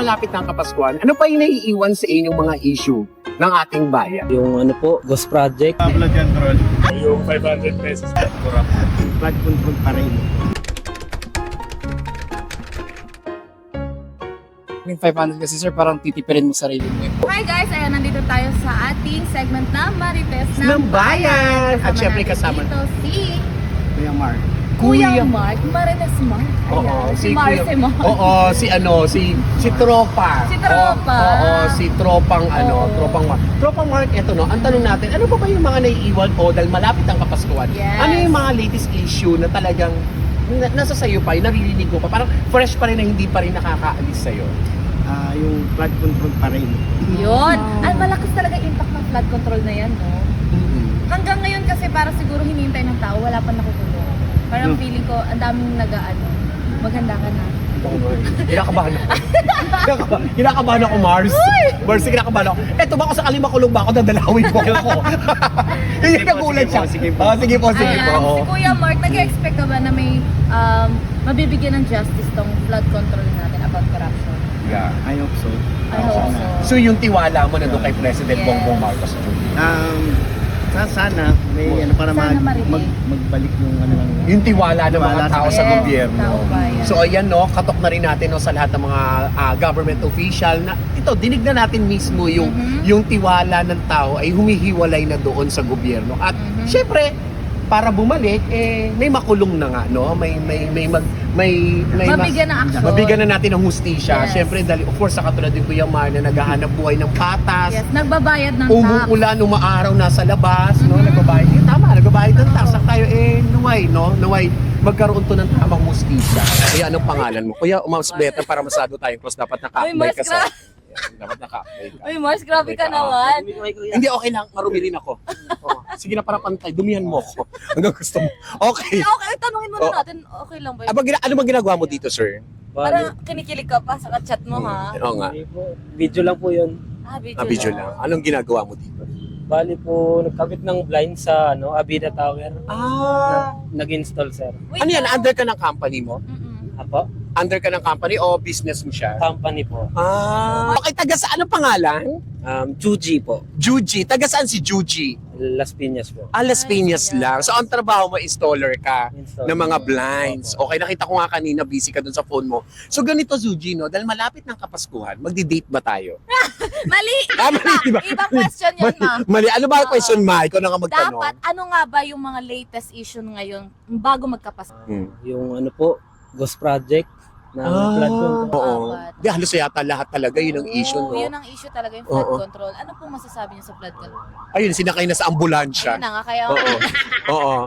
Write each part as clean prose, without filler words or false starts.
malapit ng Kapaskuhan, ano pa yung naiiwan sa inyong mga issue ng ating bayan? Yung ano po, Ghost Project. Blood control. Yung 500 pesos na kurap. Blood control pa rin. Yung 500 kasi sir, parang titipirin mo sarili mo. Hi guys! Ayan, nandito tayo sa ating segment na Marites Ng Bayan! At syempre kasama dito si Kuya Mark. Kuya Mark, Marites Mark. Oo, Ayan, si Kuya- Marce Mark. Oo, si Tropa. Si Tropa. Oo, si Tropang Oo. Tropang Mark, eto no, ang tanong natin, ano pa ba yung mga naiiwan o dahil malapit ang Kapaskuhan? Yes. Ano yung mga latest issue na talagang nasa sayo pa, yung naririnig mo pa, parang fresh pa rin na hindi pa rin nakakaalis sa'yo? Yung blood control pa rin. Yun. Ay, malakas talaga impact ng flood control na yan, no? Hanggang ngayon kasi para siguro hinihintay ng tao, wala pa nakukulong. Parang feeling ko, ang daming nag-ano, maghanda ka na. Kinakabahan ako. Kinakabahan ako, Mars. Mars, kinakabahan ako. Eto ba kung sakali makulong ba ako, dadalawin mo ako. Hindi nagulat siya. Sige po. Sige po. Ayan, si Kuya Mark, nag-expect ka ba na may mabibigyan ng justice tong flood control natin about corruption? Yeah. I hope so. I hope so. So yung tiwala mo na doon kay President Yes. Bongbong Marcos Jr. Sana may ano para Sana marinig. magbalik yung ano lang. Yung tiwala ng mga Tiwala tao Yes, sa gobyerno. tao bayan. So ayan no, katok na rin natin no, sa lahat ng mga government official na ito, dinig na natin mismo yung yung tiwala ng tao ay humihiwalay na doon sa gobyerno. At syempre, para bumalik may makulong na nga no, may Mabigyan ng aksyon. mabigyan na natin ng hustisya. Yes. Syempre dahil of course sa katulad ni Kuya Mar na naghahanap buhay ng patas. Yes, nagbabayad ng tax. Umuulan, umaaraw nasa labas, no? Nagbabayad. Tama, nagbabayad ng tax. At tayo, naway, no? Naway, magkaroon to ng tamang mustisya. Kaya anong pangalan mo? Kuya, mouse better para masado tayong close. Dapat naka-apply ka sa... Dapat naka-apply ka. Uy, Mars, grabe ka naman. Hindi, okay lang. Marumi rin ako. Oo. Sige na, para pantay. Dumihan mo ako. Hanggang gusto mo. Okay. Okay, tanungin muna Oh. natin, okay lang ba yun? Ano bang ginagawa mo dito, sir? Parang kinikilig ka pa sa chat mo, ha? Oo nga. Bali po, video lang po yun. Video lang. Anong ginagawa mo dito? Bali po, nagkabit ng blind sa Abida Tower. Nag-install, sir. Ano yan? Under ka ng company mo? Apo? Under ka ng company o business mo siya? Company po. Okay, taga saan ang pangalan? Juji po. Juji. Taga saan si Juji? Las Piñas po. Las Piñas lang. So, ang trabaho mo, installer ka Install. ng mga blinds. Okay, nakita ko nga kanina, busy ka dun sa phone mo. So, ganito, Juji, no? Dahil malapit ng Kapaskuhan, magdi-date ba tayo? Mali! Mali, di ba? Ibang question yun, ma. Mali. Ano ba ang question, Ma? Ikaw na nga magtanong. Dapat, ano nga ba yung mga latest issue ngayon bago magkapas? Yung ano po, Ghost Project na flood control. Oo. Dapat. Di, halos yata lahat talaga, yun ang issue, Oo, no? yun ang issue talaga, yung flood Oo. control. Ano pong masasabi niyo sa flood control? Ayun, sinakay na sa ambulansya. Ayun na nga, kaya Oo. Oo.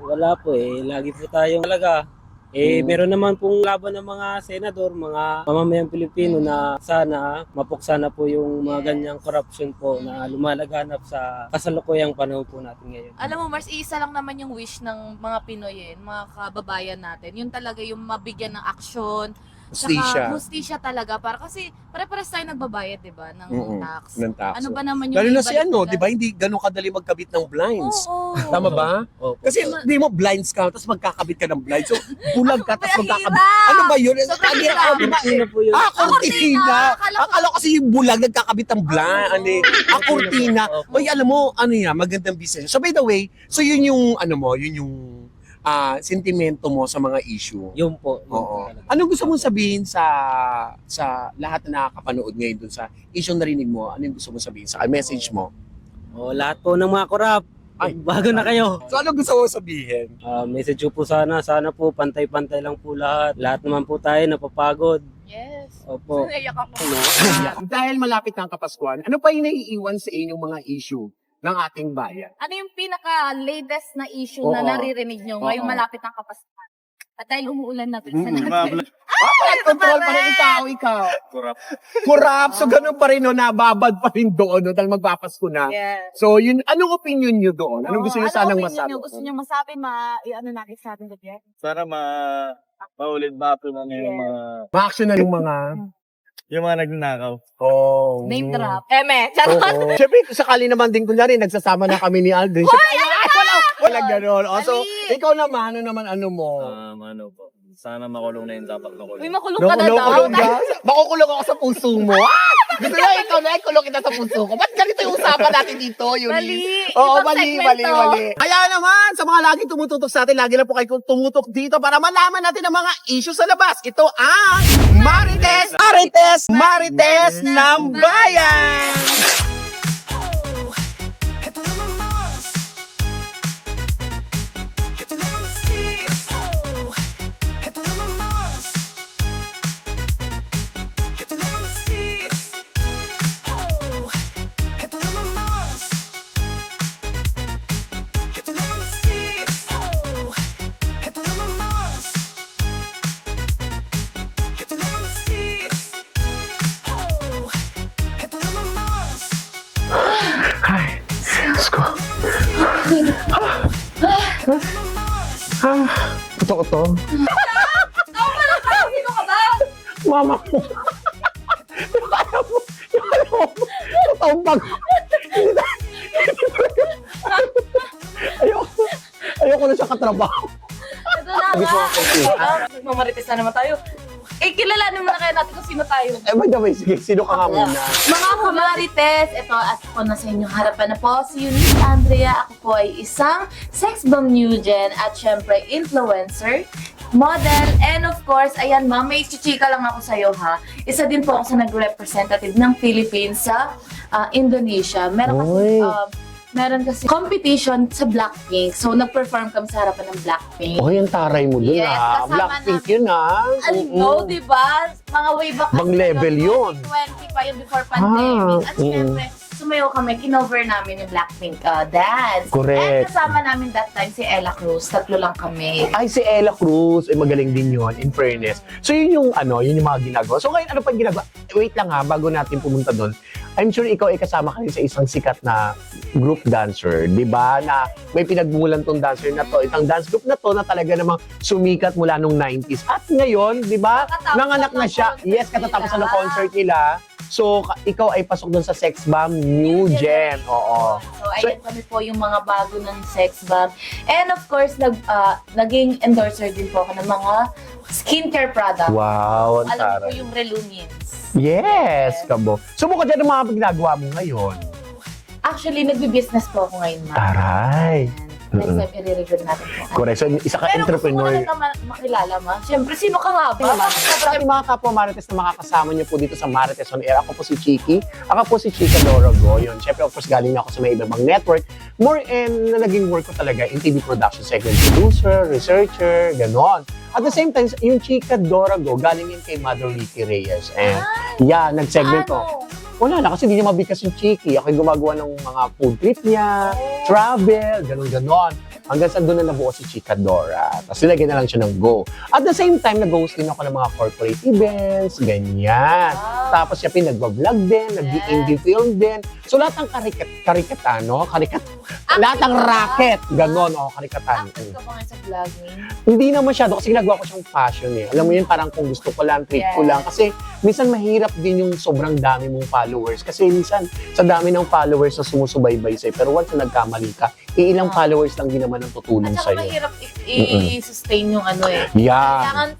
Wala po lagi po tayong talaga. Meron naman pong laban ng mga senador, mga mamamayang Pilipino na sana mapuksa na po yung mga ganyang corruption po na lumalaganap sa kasalukuyang panahon po natin ngayon. Alam mo, Mars, iisa lang naman yung wish ng mga Pinoy, mga kababayan natin. Yun talaga yung mabigyan ng aksyon. Hustisya. Hustisya talaga. Para kasi pare-pares tayo nagbabayad, di ba? Ng tax. Ng tax. Ano ba naman yung Lalo na si ibalik ano, nila? di ba? Hindi ganun kadali magkabit ng blinds. Oo. Tama ba? Opo. Kasi di mo blinds ka, tapos magkakabit ka ng blinds. So, bulag ka, tapos Ang magkakabit. hirap! Ano ba yun? Sobrang Ano, hirap. di ba? Sino po yun? Kurtina! Akala ko- Akala ko kasi yung bulag nagkakabit ng blind. Ano eh, ang kurtina. Opo. Oy, alam mo, ano yan, magandang business. So by the way, so yun yung, ano mo, yun yung sentimento mo sa mga issue. Yun po. Oo. Anong gusto mong sabihin sa lahat na nakakapanood ngayon dun sa issue na narinig mo? Ano yung gusto mong sabihin sa message mo? Lahat po ng mga korap. Ay. Bago na kayo. So anong gusto mong sabihin? Message ko po sana po pantay-pantay lang po lahat. Lahat naman po tayo napapagod. Yes. Opo. Naiyak ako. Dahil malapit ng Kapaskuhan, ano pa yung naiiwan sa inyong mga issue ng ating bayan? Ano yung pinaka-latest na issue Oo. na naririnig nyo ngayong Oo. malapit ng Kapaskuhan? At dahil umuulan na, Blood Control pa rin ikaw. Kurap. Corrupt. So ganun pa rin, no, nababad pa rin doon, no, dahil magpapasko na. Yes. So yun, anong opinion nyo doon? Anong gusto nyo Ano sanang opinion masabi? nyo? Gusto nyo masabi, ano natin sa ating gabi? Sana maulit bato na yung Ma-action na yung mga... mga nagnanakaw. Oh. Name drop. Eme, charot. Oo. Siyempre, sakali naman din kunyari, nagsasama na kami ni Aldrin. Siyempre, wala gano'n. Oh, so, Mali. ikaw naman, ano mo? Ano po? Sana makulong na yun, dapat makulong. Uy, makulong ka na daw. Kulong ka? Makukulong ako sa puso mo. Ah! Gusto na ikaw na kulong kita sa puso ko. Ba't ganito yung usapan natin dito, Yuri? Mali. Oo, Ibang mali. segmento. Kaya naman, sa mga laging tumututok sa atin, lagi na po kayo tumutok dito para malaman natin ang mga issues sa labas. Ito ang Marites ng Bayan! Ito. Sino ka ba? Mama ko. Yung alam mo, totoong bago. Ayoko na siya katrabaho. Ito na nga. Magmamarites na naman tayo. Kilalanin mo na kaya natin kung sino tayo. By the way, sige, sino ka nga muna? Mga kamarites, ito at ako na sa inyong harapan na po si Eunice Andrea. Ako po ay isang sex bomb new gen at syempre influencer, model, and of course, ayan ma'am, may chichika lang ako sa'yo ha. Isa din po ako sa nag-representative ng Philippines sa Indonesia. Meron kasi competition sa Blackpink. So, nag-perform kami sa harapan ng Blackpink. Oh, yung taray mo dun Yes, kasama Blackpink namin. yun Ano, di ba? Mga way back. Bang level yun. 2020 pa yun before pandemic. At syempre, sumayo kami, kinover namin yung Blackpink dance. Correct. And kasama namin that time si Ella Cruz. Tatlo lang kami. Ay, si Ella Cruz, ay magaling din yun, in fairness. So, yun yung mga ginagawa. So, ngayon, ano pa yung ginagawa? Wait lang ha, bago natin pumunta doon. I'm sure ikaw ay kasama ka rin sa isang sikat na group dancer, di ba? Na may pinagmulan tong dancer na to. Itang dance group na to na talaga namang sumikat mula nung 90s. At ngayon, di ba? Kakatapos Nanganak lang na ng siya. concert Yes, katatapos nila. na ng concert nila. So, ikaw ay pasok doon sa Sex Bomb New Gen. Oo. So, ayan kami po yung mga bago ng sex bomb. And of course, naging endorser din po ako ng mga skincare products. Wow, ang Alam mo po taray. yung Relumins. Yes, kabo. Subukan dyan ang mga ginagawa mo ngayon. Actually, nagbi-business po ako ngayon, ma'am. Taray. Next time, i-review natin po. Correct. So, isa ka Pero gusto ko entrepreneur. na makilala, ma. Siyempre, sino ka nga ba? Sa ating mga kapwa Marites na makakasama niyo po dito sa Marites on Air, ako po si Chiki. Ako po si Chika Dorogo. Yun. Siyempre, of course, galing na ako sa may ibang network. More in na naging work ko talaga in TV production segment producer, researcher, ganon. At the same time, yung Chika Dorogo, galing yun kay Mother Ricky Reyes. And yeah, nag-segment ko. Ano? Wala na, kasi hindi niya mabigkas yung Chiki. Ako'y gumagawa ng mga food trip niya, travel, ganon-ganon. Hanggang sa doon na nabuo si Chika Dora. Tapos nilagyan na lang siya ng go. At the same time, nag-host din ako ng mga corporate events, ganyan. Tapos siya pinag-vlog din, nag-indie film din. So lahat ng lahat ng racket, ganon, karikatan. Active ka pa ngayon sa vlogging? Hindi na masyado kasi ginagawa ko siyang passion eh. Alam mo yun, parang kung gusto ko lang, trip ko lang. Kasi minsan mahirap din yung sobrang dami mong followers. Kasi minsan, sa dami ng followers na sumusubaybay sa'yo, pero once na nagkamali ka, ilang followers lang din naman ang tutulong At saka sa'yo. mahirap i-sustain yung ano eh. Yeah. Kailangan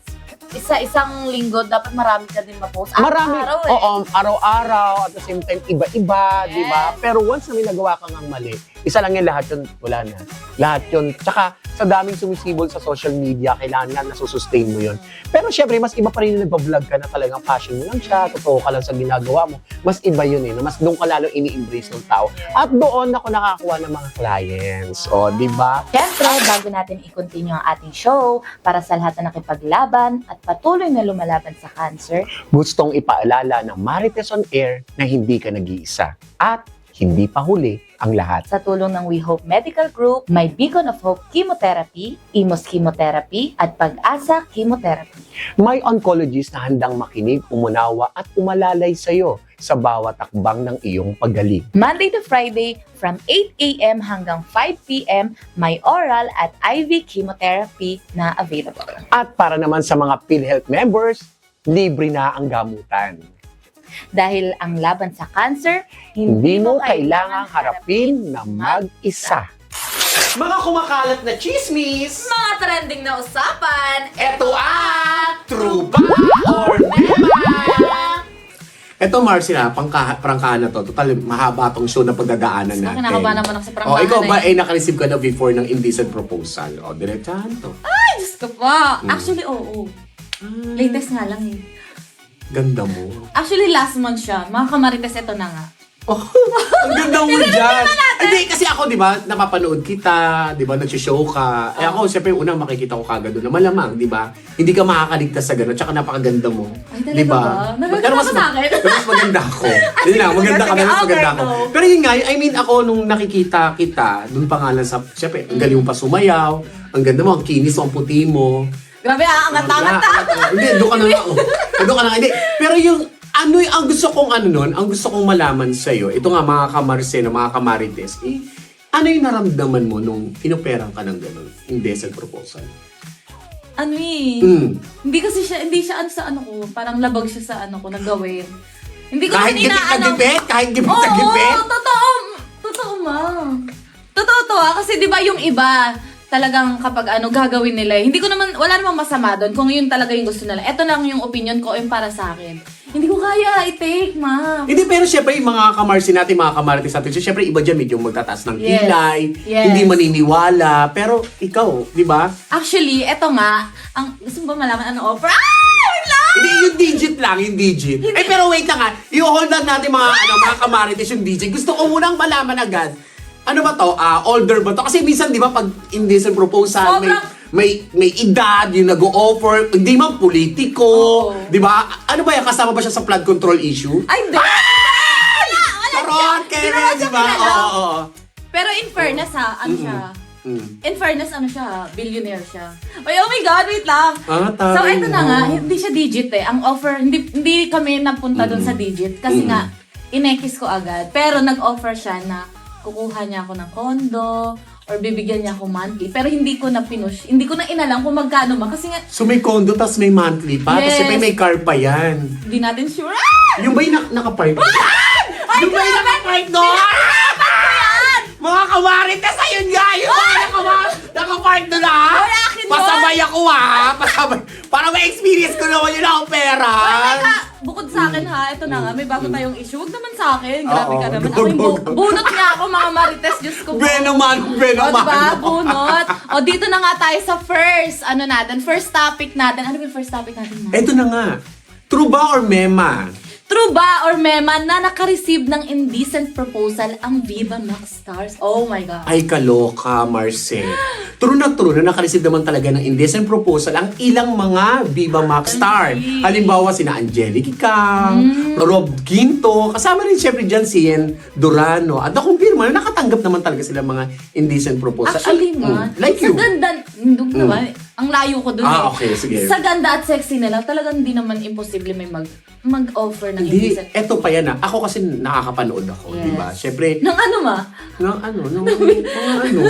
isang linggo, dapat marami ka din ma-post. Marami, Araw-araw eh. oo, araw-araw, at the same time, iba-iba, Yes. di ba? Pero once na may nagawa kang ang mali, isa lang yan, lahat yun, wala na. Lahat yun. Tsaka, sa daming sumisibol sa social media, kailangan nga nasusustain mo yun. Pero syempre, mas iba pa rin yung nagpa-vlog ka na talagang passion mo lang siya, totoo ka lang sa ginagawa mo. Mas iba yun eh, na mas doon ka lalo ini-embrace ng tao. At doon ako nakakuha ng mga clients. O, di ba? Siyempre, bago natin i-continue ang ating show, para sa lahat na nakipaglaban at patuloy na lumalaban sa cancer, Gustong ipaalala ng Marites on Air na hindi ka nag-iisa. At hindi pa huli ang lahat. sa tulong ng We Hope Medical Group, may Beacon of Hope Chemotherapy, Imos Chemotherapy, at Pag-asa Chemotherapy. May oncologist na handang makinig, umunawa at umalalay sa'yo sa bawat takbang ng iyong paggaling. Monday to Friday, from 8 a.m. hanggang 5 p.m., may oral at IV chemotherapy na available. At para naman sa mga PhilHealth members, libre na ang gamutan. Dahil ang laban sa cancer, Hindi mo kailangang harapin na mag-isa. Mga kumakalat na chismis. Mga trending na usapan. Eto ang True ba or Mema? Eto Marcia, prangkahan na to. Total, mahaba tong show na pagdadaanan natin. Kinakabahan naman ako sa prangkahan ikaw ba eh. nakareceive ka na before ng indecent proposal? Diretsahan to. Ay, Diyos ko po. Actually, oo. Latest nga lang eh. Ganda mo. Actually, last month siya. Mga kamarites, ito na nga. Ang ganda mo dyan. Hindi, kasi ako, di ba, napapanood kita, di ba, nagsishow ka. Ako, siyempre, unang makikita ko kagad doon na malamang, di ba, hindi ka makakaligtas sa gano'n, tsaka napakaganda mo. Ay, talaga di ba? ba? Nagaganda Pero ka sa akin? Pero mas maganda ako. Yun lang, maganda ka, sige, mas okay, maganda ako. no. Pero yun nga, I mean, ako, nung nakikita kita, doon pa nga lang sa, siyempre, ang galing mo pa sumayaw, ang ganda mo, ang kinis mo, ang puti mo. Grabe, ang ganda. Hindi, doon ka na nga. Doon ka na nga. Hindi. Pero yung, ang gusto kong ang gusto kong malaman sa'yo, ito nga mga kamarsena, mga kamarites, ano yung naramdaman mo nung inoperang ka ng gano'n, indecent proposal? Ano eh. Hindi siya ano sa ano ko, parang labag siya sa ano ko, nagawin. Hindi ko Kahit naman gipit na inaano. gipit? Kahit gipit na gipit? Oo, totoo ma. Totoo to kasi di ba yung iba, talagang kapag ano gagawin nila, hindi ko naman, wala namang masama doon kung yun talaga yung gusto nila. Ito lang yung opinion ko, yung para sa akin. Hindi ko kaya i-take, ma. Hindi, pero syempre yung mga kamarsi natin, mga kamarites natin, syempre iba dyan, medyo magtataas ng Yes. kilay, Yes. hindi maniniwala, pero ikaw, di ba? Actually, eto nga, gusto mo ba malaman ano offer? Wait lang! Hindi, yung digit lang, yung digit. Eh, pero wait lang i-hold lang natin mga kamarites yung digit. Gusto ko munang malaman agad. Ano ba to? Older ba to? Kasi minsan, di ba, pag indecent proposal, may edad, yung nag-o-offer, hindi man politiko, Oo. di ba? Ano ba yan? Kasama ba siya sa flood control issue? Ay, hindi! Wala Charot, Hindi Kevin, naman di siya ba? kilala. Oo. Pero in fairness ha, ano siya? Mm. In fairness, ano siya ha? Billionaire siya. Ay, oh my God, wait lang. Taray So, ito na mo. nga, hindi siya digit eh. Ang offer, hindi kami napunta dun sa digit. Kasi nga, inekis ko agad. Pero nag-offer siya na kukuha niya ako ng condo or bibigyan niya ako monthly. Pero hindi ko na pinush. Hindi ko na inalam kung magkano man. Kasi nga, So may condo, tas may monthly pa, tas Yes. syempre may car pa yan. hindi natin sure. Yung ba yung nakapark? Yung ba yung nakapark doon? Mga kamarites, ayun nga! Yung mga nakapark doon Ay, akin yun. Pasabay ako pasabay. Para ma-experience ko naman yun ang pera. Teka, bukod sa akin ha, ito na nga, may bago tayong issue. Huwag naman sa akin, grabe ka Oo, naman. go, Ako yung go, go. bunot niya ako, mga marites, Diyos ko po. Benoman. O diba, bunot. O dito na nga tayo sa first topic natin. Ano ba yung first topic natin? Ma? Eto na nga. True ba or mema? True ba or mema na naka-receive ng indecent proposal ang Viva Max Stars? Oh my God. Ay, kaloka, Marce. True na nakareceive naman talaga ng indecent proposal ang ilang mga Viva Max star. Halimbawa, sina Angelique Kang, Rob Quinto, kasama rin syempre dyan si Ian Durano. At nakumpirma na nakatanggap naman talaga sila mga indecent proposal. Actually nga, like sa you. ganda, naman, ang layo ko dun Okay, sige. Sa ganda at sexy nila, talagang hindi naman imposible may mag-offer ng Hindi, indecent. eto pa yan Ako kasi nakakapanood ako, Yes. di ba? Syempre, Nang ano ma?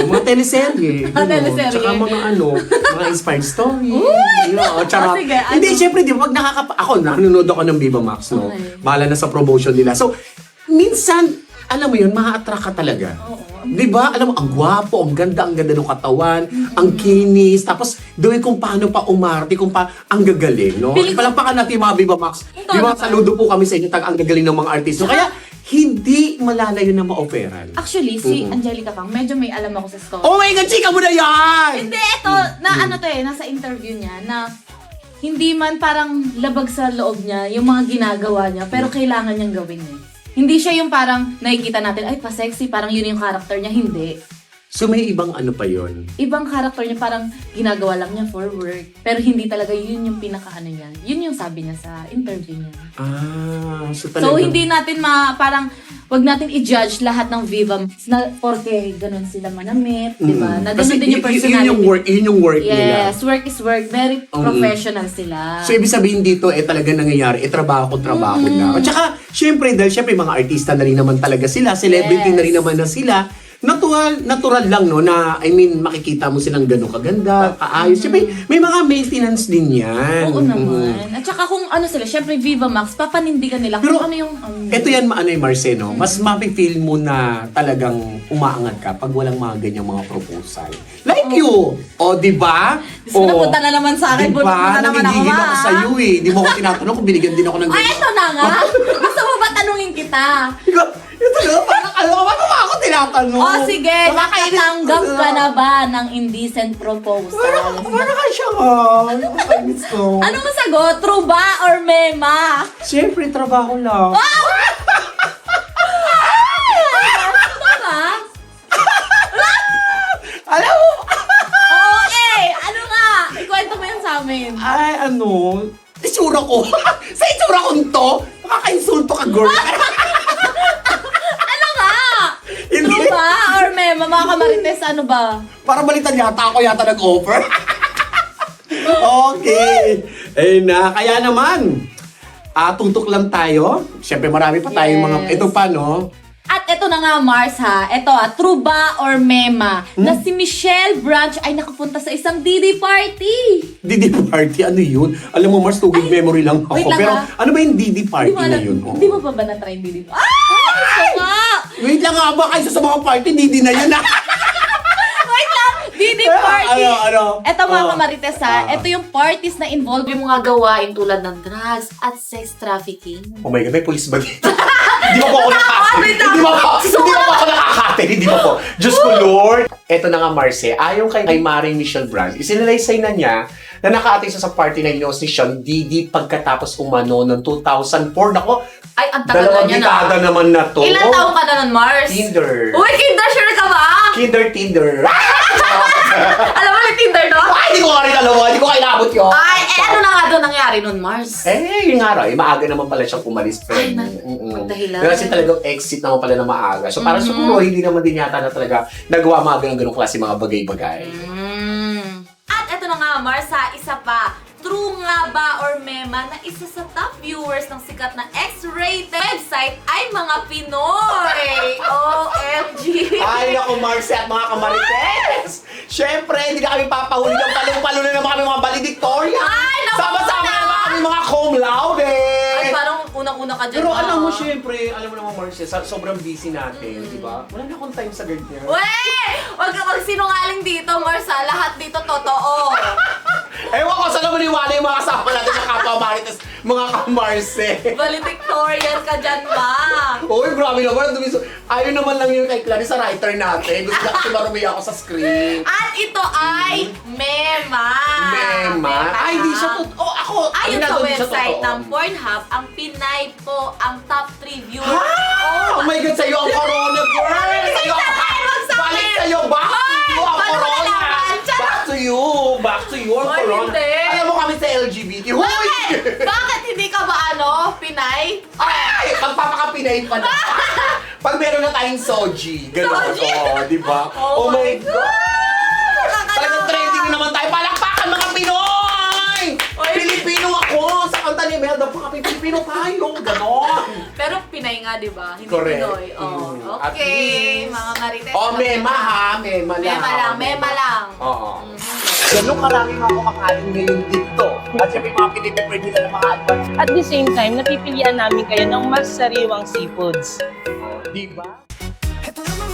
mga teleserye. Ah, teleserye. Tsaka mga mga inspired story. Charot. Sige, ano? Hindi, syempre, di ba, pag ako, nanonood ako ng Viva Max, no? Okay. Bahala na sa promotion nila. So, minsan, alam mo yun, ma-attract ka talaga. Oo. Di ba? Alam mo, ang gwapo, ang ganda ng katawan, ang kinis, tapos doon kung paano pa umarte, ang gagaling, no? Feeling ko- Palakpakan natin yung mga Viva Max. Ito, Di ba, ano ba? saludo po kami sa inyo, ang gagaling ng mga artista. Kaya, hindi malalayo na ma-operan. Actually, si Angelica Kang, medyo may alam ako sa story. Oh my God, chika mo na yan! Hindi, ito, na ano to eh, nasa interview niya, na hindi man parang labag sa loob niya yung mga ginagawa niya, pero kailangan niyang gawin eh. Hindi siya yung parang nakikita natin, ay pa-sexy, parang yun yung character niya. Hindi. So may ibang ano pa yon. Ibang character niya, parang ginagawa lang niya for work. Pero hindi talaga yun yung pinaka-ano niya. Yun yung sabi niya sa interview niya. So talaga. So, hindi natin wag natin i-judge lahat ng Viva Max na porke ganun sila manamit, di ba? Na ganun din yung personality. Yun yung work nila. Yes, work is work. Very professional sila. So, ibig sabihin dito, talaga nangyayari, trabaho na. At saka, syempre, dahil syempre, mga artista na rin naman talaga sila, celebrity Yes. na rin naman na sila. natural lang, no, na, I mean, makikita mo silang gano'ng kaganda, kaayos. Siyempre, may mga maintenance din yan. Oo naman. At saka kung ano sila, syempre Viva Max, papanindigan nila Pero, kung ano yung... Ito yan, Marceno, mas mafe-feel mo na talagang umaangat ka pag walang mga ganyang mga proposal. Like you! O, di ba? Gusto na punta na naman sa akin, punta na naman ako, Nangigigil ako ma. sa iyo eh. Di mo ako tinatanong kung binigyan din ako ng Ay, ito na nga! Gusto mo ba tanungin kita? Ito na, parang alam mo, ba't mo ako tinatanong? O sige, nakatanggap ka na ba ng indecent proposal? Parang ka siya nga. Nakakainis ko. Ano mo sagot? True ba or mema? Siyempre, trabaho lang. Ano ba? Alam mo, Oo ano nga? Ikwento mo yan sa amin. ay ano, itsura ko. Sa itsura ko to, nakaka-insulto ka, girl. Ano nga? Hindi. True ba or mema? Mga kamarites, ano ba? Para balitan yata ako yata nag-offer. Okay. Ayun na. Kaya naman, tutok lang tayo. Siyempre marami pa tayong mga, Yes. ito pa, no? At eto na nga, Mars ha. Eto true ba or mema? Na si Michelle Branch ay nakapunta sa isang DD party. DD party, ano yun? Alam mo, Mars, tugig memory lang ako. wait lang, Pero ha? ano ba yung DD party Di mo na alam- yun? Oo. Di mo pa ba na-try yung DD? Gusto nga! Wait lang nga ba, kaysa sa mga party, DD na yun ah. Wait lang! DD party! Ano? Eto mga Oh. kamarites ha. Eto yung parties na involved yung mga gawain tulad ng drugs at sex trafficking. Oh my God, may police ba dito? Hindi mo po ako nakakate. wait Hindi mo po ako nakakate. Hindi mo po. Diyos ko, Lord. Eto na nga, Marce. Ayon kay Maring Michelle Branch, isinalaysay na niya na nakaating sa party na inos ni Sean Diddy pagkatapos umano noong 2004. Nako, Ay, ang tagal na dalawang niya dekada na. naman na to. Ilan taong ka na nun, Mars? Tinder. Uy, Kinder, sure ka ba? Tinder. Alam mo may Tinder, no? Ay, hindi ko nga rin alam mo. Hindi ko kailabot yun. Ay, ano na nga doon nangyari nun, Mars? Yun nga raw. Maaga naman pala siyang umalis. Ay, Mm-mm. magdahilan. Kasi talagang exit naman pala na maaga. So parang siguro hindi naman din yata na talaga nagawa mga ganong klase mga bagay-bagay. At eto na nga, Mars, isa pa. True nga ba or mema na isa sa top viewers ng sikat na X-rated website ay mga Pinoy? OMG! Ay, naku, Marce at mga kamarites! Siyempre, hindi na kami papahuli ng palong-palo na naman kami mga valedictorian! Ay, naku, Sama-sama na! na naman kami mga cum laude! Ay, parang unang-una ka dyan. Pero ah. alam mo, siyempre, alam mo naman, Marce, sobrang busy natin, di ba? Wala na akong time sa ganyan. Weh! Huwag ka magsinungaling dito, Mars, ha? Lahat dito totoo. Ewan ko, saan naman iwala yung mga kasama natin sa kapwa marites, mga kamarse. Valedictorian ka dyan ba? Uy, grabe naman. Ayun naman lang yung kay Clarice sa writer natin. Gusto na kasi marumi ako sa screen. At ito ay mema. Mema? Ay, di siya to. Oh, ako. Ayon sa Ano na, di siya website totoo. ng Pornhub, ang Pinay po ang top 3 viewers. Oh my God, sa'yo ang corona, girl! Sa'yo ang balik sa'yo, back to you ang paano mo corona! nalaman? Charot! Back to you ang Ay, corona. hindi. Alam mo kami sa LGBT. Huy! Bakit hindi ka ba Pinay? Ay! Pagpapakapinay pa na. Pag meron na tayong soji. Ganun. Soji? Oh, di ba? Oh my God! Talagang trending na naman tayo. Palakpakan mga Pinoy! Oy. Pilipino ako! Sa kanta ni Melda po kami Pilipino tayo. Ganon. Pero Pinay nga, di ba? Hindi Correct. Pinoy. Oh, At okay, least. mga marites. Oh, mema ha. Mema lang. Mema lang. Oo. Ganun karami mga kumakain ngayon dito. At syempre mga pinipipray nila ng mga advance. At the same time, napipilian namin kayo ng mas sariwang seafoods. Di ba? Ito naman